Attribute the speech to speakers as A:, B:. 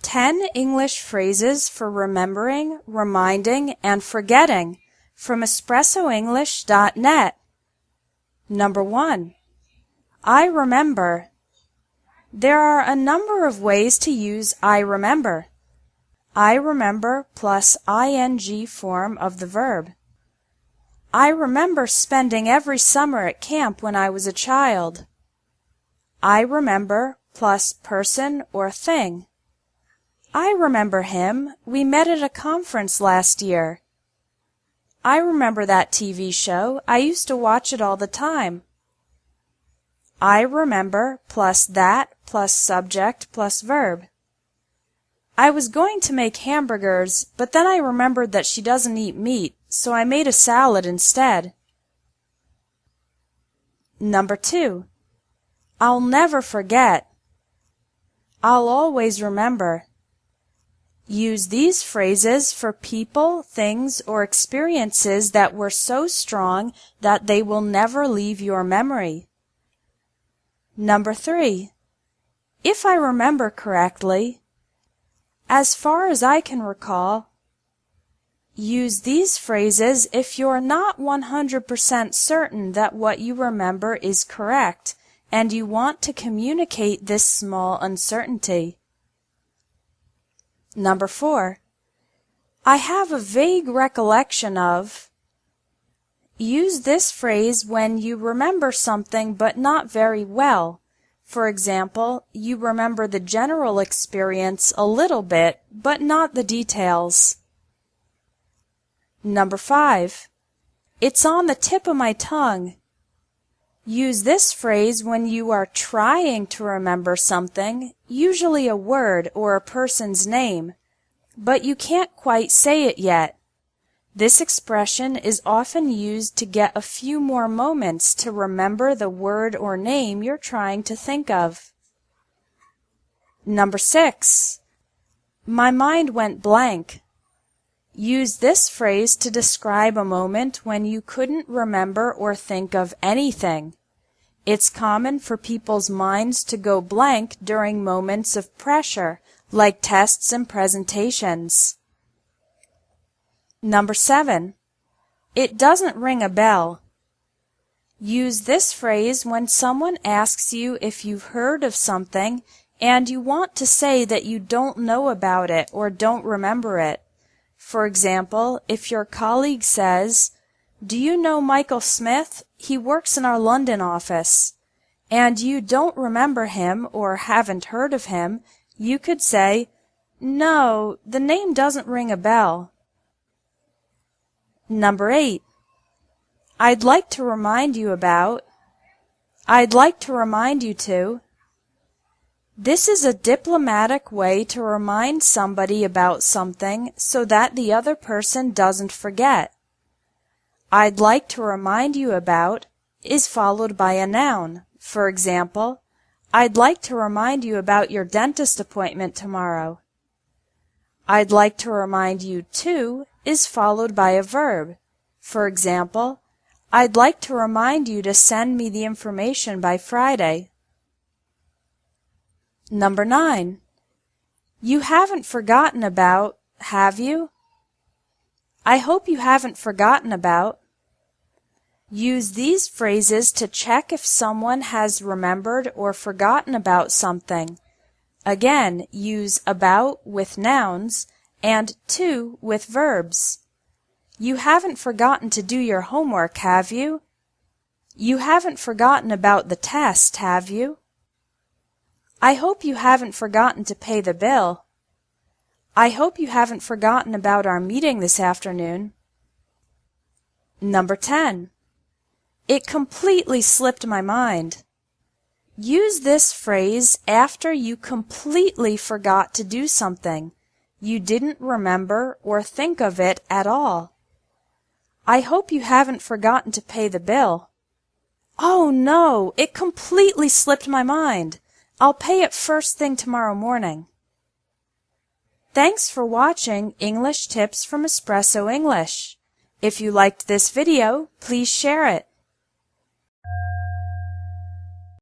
A: 10 English phrases for remembering, reminding, and forgetting from espressoenglish.net. Number 1. I remember. There are a number of ways to use I remember. I remember plus ing form of the verb. I remember spending every summer at camp when I was a child. I remember plus person or thing. I remember him. We met at a conference last year. I remember that TV show. I used to watch it all the time. I remember plus that plus subject plus verb. I was going to make hamburgers, but then I remembered that she doesn't eat meat, so I made a salad instead. Number 2. I'll never forget. I'll always remember. Use these phrases for people, things, or experiences that were so strong that they will never leave your memory. Number 3. If I remember correctly, as far as I can recall. Use these phrases if you're not 100% certain that what you remember is correct and you want to communicate this small uncertainty. Number 4. I have a vague recollection of. Use this phrase when you remember something but not very well. For example, you remember the general experience a little bit, but not the details. Number 5. It's on the tip of my tongue. Use this phrase when you are trying to remember something, usually a word or a person's name, but you can't quite say it yet. This expression is often used to get a few more moments to remember the word or name you're trying to think of. Number 6. My mind went blank. Use this phrase to describe a moment when you couldn't remember or think of anything. It's common for people's minds to go blank during moments of pressure, like tests and presentations. Number 7. It doesn't ring a bell. Use this phrase when someone asks you if you've heard of something and you want to say that you don't know about it or don't remember it. For example, if your colleague says, "Do you know Michael Smith? He works in our London office," and you don't remember him or haven't heard of him, you could say, "No, the name doesn't ring a bell." Number 8. I'd like to remind you about. I'd like to remind you to. This is a diplomatic way to remind somebody about something so that the other person doesn't forget. I'd like to remind you about is followed by a noun. For example, I'd like to remind you about your dentist appointment tomorrow. I'd like to remind you to is followed by a verb. For example, I'd like to remind you to send me the information by Friday. Number 9. You haven't forgotten about, have you? I hope you haven't forgotten about. Use these phrases to check if someone has remembered or forgotten about something. Again, use about with nouns and to with verbs. You haven't forgotten to do your homework, have you? You haven't forgotten about the test, have you? I hope you haven't forgotten to pay the bill. I hope you haven't forgotten about our meeting this afternoon. Number 10. It completely slipped my mind. Use this phrase after you completely forgot to do something. You didn't remember or think of it at all. I hope you haven't forgotten to pay the bill. Oh no, it completely slipped my mind. I'll pay it first thing tomorrow morning. Thanks for watching English Tips from Espresso English. If you liked this video, please share it.